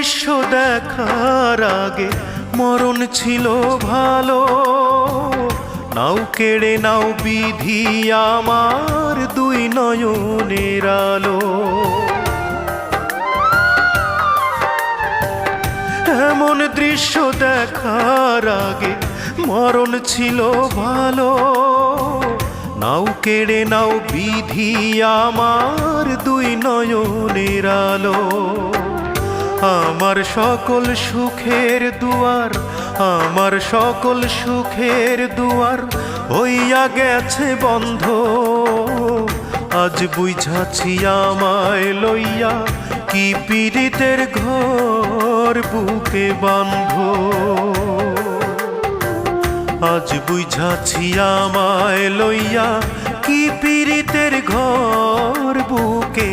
দৃশ্য দেখার আগে মরণ ছিল ভালো। নাও কেড়ে নাও বিধি আমার দুই নয়নের আলো। এমন দৃশ্য দেখার আগে মরণ ছিল ভালো। নাও কেড়ে নাও বিধি আমার দুই নয়নের আলো। আমার সকল সুখের দুয়ার, আমার সকল সুখের দুয়ার হইয়া গেছে বন্ধ। আজ বুঝাছি আমায় লইয়া কি পীড়িতের ঘর বুকে বাঁধ। আজ বুঝাছি আমায় লইয়া কি পীড়িতের ঘর বুকে